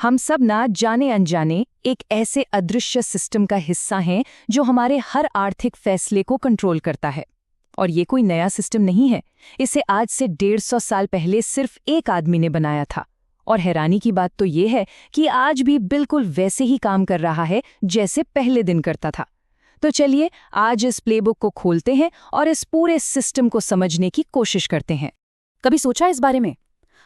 हम सब ना जाने अनजाने एक ऐसे अदृश्य सिस्टम का हिस्सा हैं जो हमारे हर आर्थिक फैसले को कंट्रोल करता है। और ये कोई नया सिस्टम नहीं है, इसे आज से 150 साल पहले सिर्फ एक आदमी ने बनाया था। और हैरानी की बात तो ये है कि आज भी बिल्कुल वैसे ही काम कर रहा है जैसे पहले दिन करता था। तो चलिए आज इस प्लेबुक को खोलते हैं और इस पूरे सिस्टम को समझने की कोशिश करते हैं। कभी सोचा इस बारे में?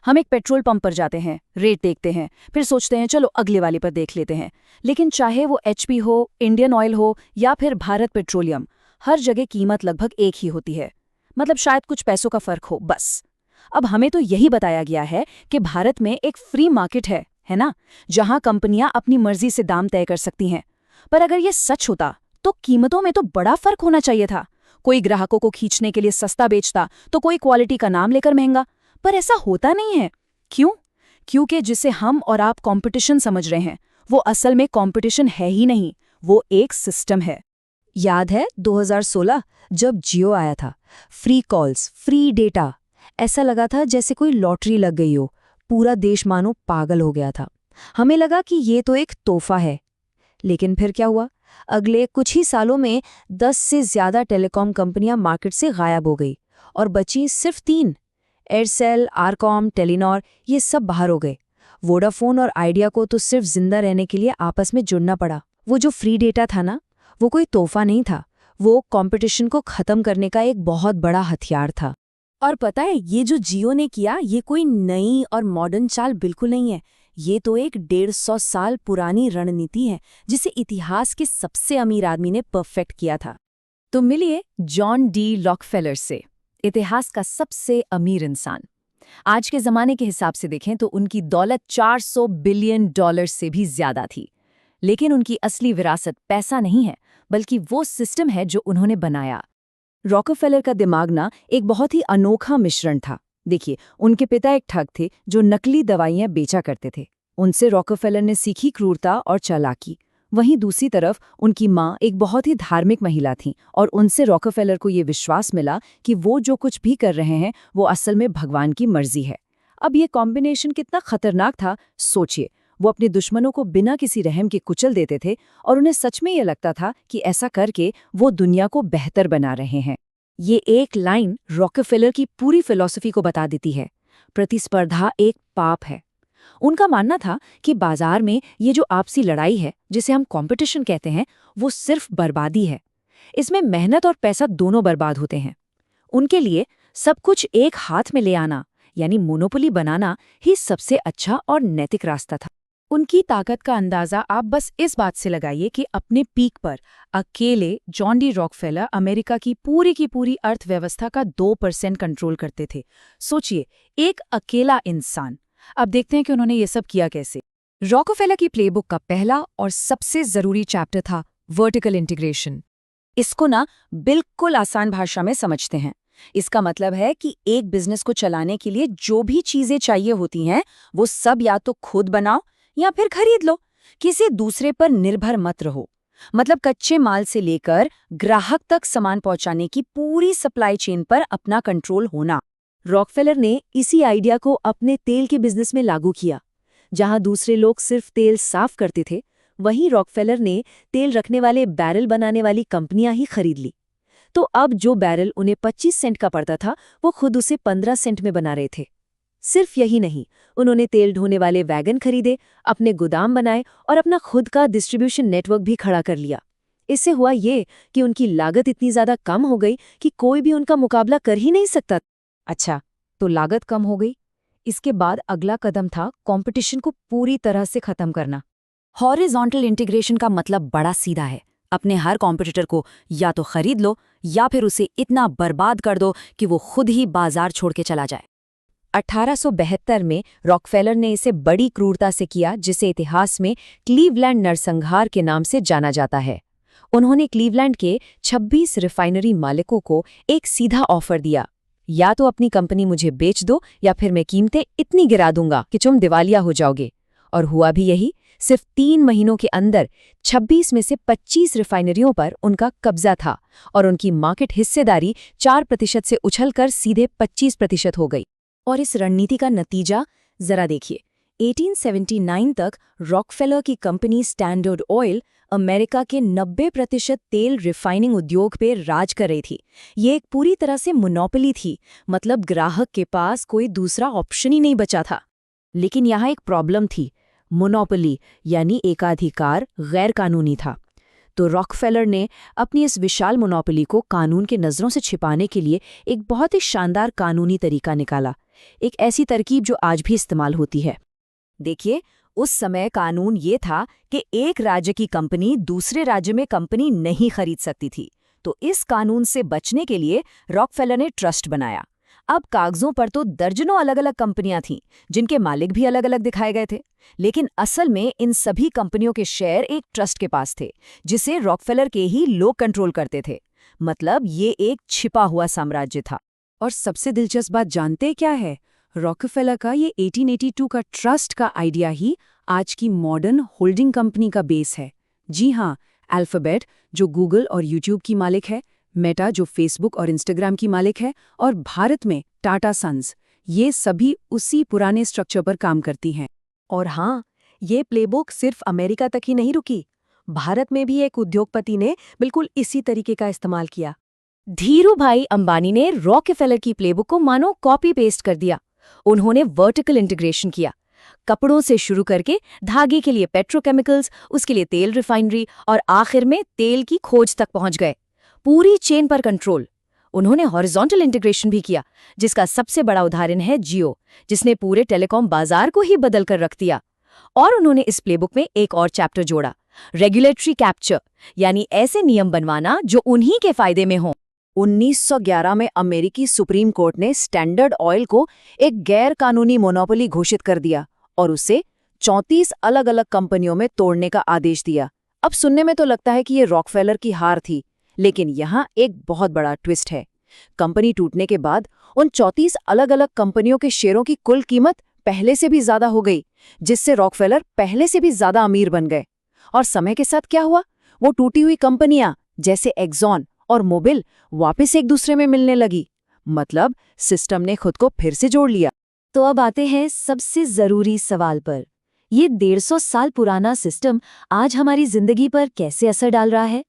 हम एक पेट्रोल पंप पर जाते हैं, रेट देखते हैं, फिर सोचते हैं चलो अगले वाले पर देख लेते हैं। लेकिन चाहे वो HP हो, इंडियन ऑयल हो या फिर भारत पेट्रोलियम, हर जगह कीमत लगभग एक ही होती है। मतलब शायद कुछ पैसों का फर्क हो बस। अब हमें तो यही बताया गया है कि भारत में एक फ्री मार्केट है ना, जहां कंपनियां अपनी मर्जी से दाम तय कर सकती हैं। पर अगर ये सच होता तो कीमतों में तो बड़ा फर्क होना चाहिए था। कोई ग्राहकों को खींचने के लिए सस्ता बेचता तो कोई क्वालिटी का नाम लेकर महंगा। पर ऐसा होता नहीं है। क्यों? क्योंकि जिसे हम और आप कंपटीशन समझ रहे हैं वो असल में कंपटीशन है ही नहीं, वो एक सिस्टम है। याद है 2016 जब जियो आया था? फ्री कॉल्स, फ्री डेटा, ऐसा लगा था जैसे कोई लॉटरी लग गई हो। पूरा देश मानो पागल हो गया था। हमें लगा कि ये तो एक तोहफा है। लेकिन फिर क्या हुआ? अगले कुछ ही सालों में 10 से ज्यादा टेलीकॉम कंपनियां मार्केट से गायब हो गई और बची सिर्फ 3। एयरसेल, आरकॉम, टेलीनॉर, ये सब बाहर हो गए। वोडाफोन और आइडिया को तो सिर्फ जिंदा रहने के लिए आपस में जुड़ना पड़ा। वो जो फ्री डेटा था ना, वो कोई तोहफा नहीं था, वो कंपटीशन को खत्म करने का एक बहुत बड़ा हथियार था। और पता है, ये जो जियो ने किया ये कोई नई और मॉडर्न चाल बिल्कुल नहीं है। ये तो एक 150 साल पुरानी रणनीति है जिसे इतिहास के सबसे अमीर आदमी ने परफेक्ट किया था। तो मिलिए जॉन डी रॉकफेलर से, इतिहास का सबसे अमीर इंसान। आज के ज़माने के हिसाब से देखें तो उनकी दौलत $400 बिलियन से भी ज़्यादा थी। लेकिन उनकी असली विरासत पैसा नहीं है, बल्कि वो सिस्टम है जो उन्होंने बनाया। रॉकफेलर का दिमाग ना एक बहुत ही अनोखा मिश्रण था। देखिए, उनके पिता एक ठग थे जो नकली दवाइयां बेचा करते थे। उनसे रॉकफेलर ने सीखी क्रूरता और चालाकी। वहीं दूसरी तरफ उनकी माँ एक बहुत ही धार्मिक महिला थीं और उनसे रॉकफेलर को ये विश्वास मिला कि वो जो कुछ भी कर रहे हैं वो असल में भगवान की मर्जी है। अब ये कॉम्बिनेशन कितना खतरनाक था सोचिए। वो अपने दुश्मनों को बिना किसी रहम के कुचल देते थे और उन्हें सच में ये लगता था कि ऐसा करके वो दुनिया को बेहतर बना रहे हैं। ये एक लाइन रॉकफेलर की पूरी फिलॉसफी को बता देती है। प्रतिस्पर्धा एक पाप है। उनका मानना था कि बाजार में ये जो आपसी लड़ाई है, जिसे हम कंपटीशन कहते हैं, वो सिर्फ बर्बादी है। इसमें मेहनत और पैसा दोनों बर्बाद होते हैं। उनके लिए सब कुछ एक हाथ में ले आना, यानी मोनोपोली बनाना ही सबसे अच्छा और नैतिक रास्ता था। उनकी ताकत का अंदाजा आप बस इस बात से लगाइए कि अपने पीक पर अकेले जॉन डी रॉकफेलर अमेरिका की पूरी अर्थव्यवस्था का 2% कंट्रोल करते थे। सोचिए, एक अकेला इंसान। अब देखते हैं कि उन्होंने ये सब किया कैसे। रॉकफेलर की प्लेबुक का पहला और सबसे जरूरी चैप्टर था वर्टिकल इंटीग्रेशन। इसको ना बिल्कुल आसान भाषा में समझते हैं। इसका मतलब है कि एक बिजनेस को चलाने के लिए जो भी चीजें चाहिए होती हैं वो सब या तो खुद बनाओ या फिर खरीद लो। किसी दूसरे पर निर्भर मत रहो। मतलब कच्चे माल से लेकर ग्राहक तक सामान पहुंचाने की पूरी सप्लाई चेन पर अपना कंट्रोल होना। रॉकफेलर ने इसी आइडिया को अपने तेल के बिजनेस में लागू किया। जहां दूसरे लोग सिर्फ तेल साफ करते थे, वहीं रॉकफेलर ने तेल रखने वाले बैरल बनाने वाली कंपनियां ही खरीद ली। तो अब जो बैरल उन्हें 25 सेंट का पड़ता था, वो खुद उसे 15 सेंट में बना रहे थे। सिर्फ यही नहीं, उन्होंने तेल ढोने वाले वैगन खरीदे, अपने गोदाम बनाए और अपना खुद का डिस्ट्रीब्यूशन नेटवर्क भी खड़ा कर लिया। इससे हुआ ये कि उनकी लागत इतनी ज्यादा कम हो गई कि कोई भी उनका मुकाबला कर ही नहीं सकता। अच्छा, तो लागत कम हो गई। इसके बाद अगला कदम था कंपटीशन को पूरी तरह से खत्म करना। हॉरिजॉन्टल इंटीग्रेशन का मतलब बड़ा सीधा है। अपने हर कॉम्पिटिटर को या तो खरीद लो या फिर उसे इतना बर्बाद कर दो कि वो खुद ही बाजार छोड़ के चला जाए। 1872 में रॉकफेलर ने इसे बड़ी क्रूरता से किया, जिसे इतिहास में क्लीवलैंड नरसंहार के नाम से जाना जाता है। उन्होंने क्लीवलैंड के 26 रिफाइनरी मालिकों को एक सीधा ऑफर दिया, या तो अपनी कंपनी मुझे बेच दो या फिर मैं कीमतें इतनी गिरा दूंगा कि तुम दिवालिया हो जाओगे। और हुआ भी यही। सिर्फ 3 महीनों के अंदर 26 में से 25 रिफाइनरियों पर उनका कब्जा था और उनकी मार्केट हिस्सेदारी 4% से उछलकर सीधे 25% हो गई। और इस रणनीति का नतीजा जरा देखिए। 1879 तक रॉकफेलर की कंपनी स्टैंडर्ड ऑयल अमेरिका के 90% तेल रिफाइनिंग उद्योग पे राज कर रही थी। ये एक पूरी तरह से मोनोपोली थी, मतलब ग्राहक के पास कोई दूसरा ऑप्शन ही नहीं बचा था। लेकिन यहाँ एक प्रॉब्लम थी। मोनोपोली यानी एकाधिकार गैर कानूनी था। तो रॉकफेलर ने अपनी इस विशाल मोनोपोली को कानून के नज़रों से छिपाने के लिए एक बहुत ही शानदार कानूनी तरीका निकाला, एक ऐसी तरकीब जो आज भी इस्तेमाल होती है। देखिए, उस समय कानून ये था कि एक राज्य की कंपनी दूसरे राज्य में कंपनी नहीं खरीद सकती थी। तो इस कानून से बचने के लिए रॉकफेलर ने ट्रस्ट बनाया। अब कागजों पर तो दर्जनों अलग अलग कंपनियां थीं, जिनके मालिक भी अलग अलग दिखाए गए थे, लेकिन असल में इन सभी कंपनियों के शेयर एक ट्रस्ट के पास थे, जिसे रॉकफेलर के ही लोग कंट्रोल करते थे। मतलब ये एक छिपा हुआ साम्राज्य था। और सबसे दिलचस्प बात जानते क्या है? रॉकफेलर का ये 1882 का ट्रस्ट का आइडिया ही आज की मॉडर्न होल्डिंग कंपनी का बेस है। जी हाँ, अल्फाबेट जो गूगल और यूट्यूब की मालिक है, मेटा जो फेसबुक और इंस्टाग्राम की मालिक है, और भारत में टाटा सन्स, ये सभी उसी पुराने स्ट्रक्चर पर काम करती हैं। और हाँ, ये प्लेबुक सिर्फ अमेरिका तक ही नहीं रुकी। भारत में भी एक उद्योगपति ने बिल्कुल इसी तरीके का इस्तेमाल किया। धीरूभाई अंबानी ने रॉकफेलर की प्लेबुक को मानो कॉपी पेस्ट कर दिया। उन्होंने वर्टिकल इंटीग्रेशन किया, कपड़ों से शुरू करके धागे के लिए पेट्रोकेमिकल्स, उसके लिए तेल रिफाइनरी और आखिर में तेल की खोज तक पहुंच गए। पूरी चेन पर कंट्रोल। उन्होंने हॉरिजॉन्टल इंटीग्रेशन भी किया, जिसका सबसे बड़ा उदाहरण है जियो, जिसने पूरे टेलीकॉम बाजार को ही बदल कर रख दिया। और उन्होंने इस प्लेबुक में एक और चैप्टर जोड़ा, रेगुलेटरी कैप्चर, यानी ऐसे नियम बनवाना जो उन्हीं के फायदे में हों। 1911 में अमेरिकी सुप्रीम कोर्ट ने स्टैंडर्ड ऑयल को एक गैर कानूनी मोनोपोली घोषित कर दिया और उसे 34 अलग अलग कंपनियों में तोड़ने का आदेश दिया। अब सुनने में तो लगता है कि ये रॉकफेलर की हार थी, लेकिन यहाँ एक बहुत बड़ा ट्विस्ट है। कंपनी टूटने के बाद उन 34 अलग अलग कंपनियों के शेयरों की कुल कीमत पहले से भी ज्यादा हो गई, जिससे रॉकफेलर पहले से भी ज्यादा अमीर बन गए। और समय के साथ क्या हुआ? वो टूटी हुई कंपनियां जैसे एक्सॉन और मोबिल वापस एक दूसरे में मिलने लगी। मतलब सिस्टम ने खुद को फिर से जोड़ लिया। तो अब आते हैं सबसे जरूरी सवाल पर। ये 150 साल पुराना सिस्टम आज हमारी जिंदगी पर कैसे असर डाल रहा है?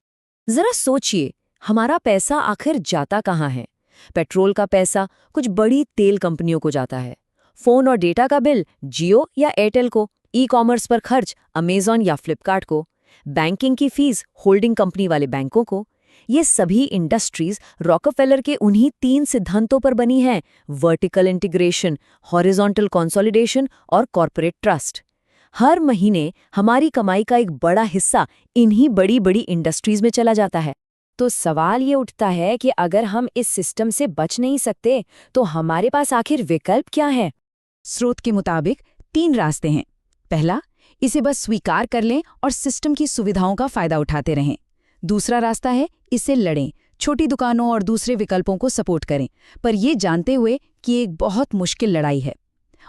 जरा सोचिए, हमारा पैसा आखिर जाता कहाँ है? पेट्रोल का पैसा कुछ बड़ी तेल कंपनियों को जाता है, फोन और डेटा का बिल जियो या एयरटेल को, ई-कॉमर्स पर खर्च अमेजॉन या फ्लिपकार्ट को, बैंकिंग की फीस होल्डिंग कंपनी वाले बैंकों को। ये सभी इंडस्ट्रीज रॉकफेलर के उन्हीं 3 सिद्धांतों पर बनी हैं: वर्टिकल इंटीग्रेशन, हॉरिजॉन्टल कंसोलिडेशन और कॉर्पोरेट ट्रस्ट। हर महीने हमारी कमाई का एक बड़ा हिस्सा इन्हीं बड़ी बड़ी इंडस्ट्रीज में चला जाता है। तो सवाल ये उठता है कि अगर हम इस सिस्टम से बच नहीं सकते, तो हमारे पास आखिर विकल्प क्या है? स्रोत के मुताबिक 3 रास्ते हैं। पहला, इसे बस स्वीकार कर लें और सिस्टम की सुविधाओं का फायदा उठाते रहें। दूसरा रास्ता है इससे लड़ें, छोटी दुकानों और दूसरे विकल्पों को सपोर्ट करें, पर ये जानते हुए कि ये एक बहुत मुश्किल लड़ाई है।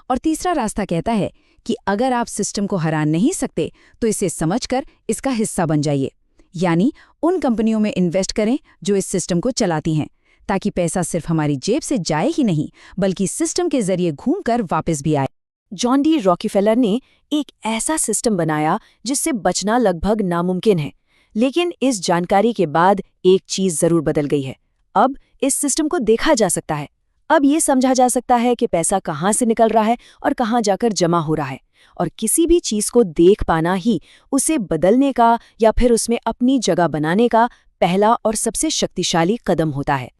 और तीसरा रास्ता कहता है कि अगर आप सिस्टम को हरा नहीं सकते, तो इसे समझकर इसका हिस्सा बन जाइए, यानी उन कंपनियों में इन्वेस्ट करें जो इस सिस्टम को चलाती हैं, ताकि पैसा सिर्फ हमारी जेब से जाए ही नहीं, बल्कि सिस्टम के जरिए घूमकर वापस भी आए। जॉन डी रॉकफेलर ने एक ऐसा सिस्टम बनाया जिससे बचना लगभग नामुमकिन है। लेकिन इस जानकारी के बाद एक चीज जरूर बदल गई है। अब इस सिस्टम को देखा जा सकता है। अब ये समझा जा सकता है कि पैसा कहाँ से निकल रहा है और कहाँ जाकर जमा हो रहा है। और किसी भी चीज को देख पाना ही उसे बदलने का या फिर उसमें अपनी जगह बनाने का पहला और सबसे शक्तिशाली कदम होता है।